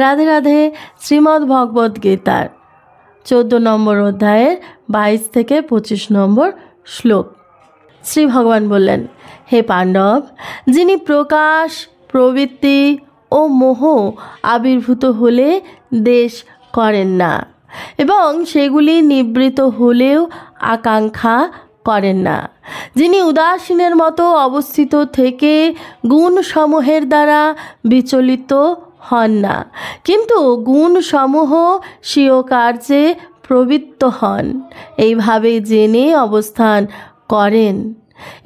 রাধে রাধে। শ্রীমদ্ ভগবদ্ গীতার 14 নম্বর অধ্যায়ের 22 থেকে 25 নম্বর শ্লোক। শ্রী ভগবান বললেন, হে পাণ্ডব, যিনি প্রকাশ, প্রবৃত্তি ও মোহ আবির্ভূত হলে দেশ করেন না এবং সেগুলি নিবৃত হলেও আকাঙ্ক্ষা করেন না, যিনি উদাসীনের মতো অবস্থিত থেকে গুণসমূহের দ্বারা বিচলিত হন না, কিন্তু গুণসমূহ স্বীয় কার্যে প্রবৃত্ত হন, এইভাবে জেনে অবস্থান করেন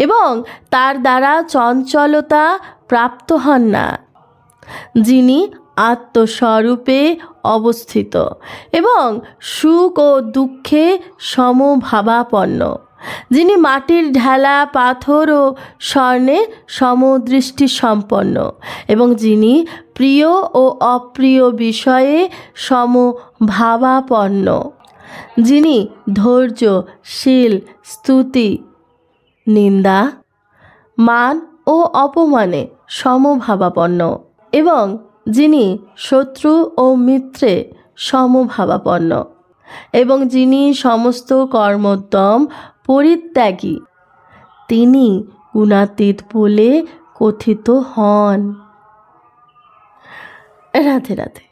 এবং তার দ্বারা চঞ্চলতা প্রাপ্ত হন না, যিনি আত্মস্বরূপে অবস্থিত এবং সুখ ও দুঃখে সমভাবাপন্ন, যিনি মাটির ঢেলা, পাথর ও স্বর্ণে সমদৃষ্টি সম্পন্ন এবং যিনি প্রিয় ও অপ্রিয় বিষয়ে সমভাবাপন্ন, যিনি ধৈর্য, শীল, স্তুতি, নিন্দা, মান ও অপমানে সমভাবাপন্ন এবং যিনি শত্রু ও মিত্রে সমভাবাপন্ন এবং যিনি সমস্ত কর্মোদ্যম পরিত্যাগী, তিনি গুণাতীত বলে কথিত হন। রাধে রাধে।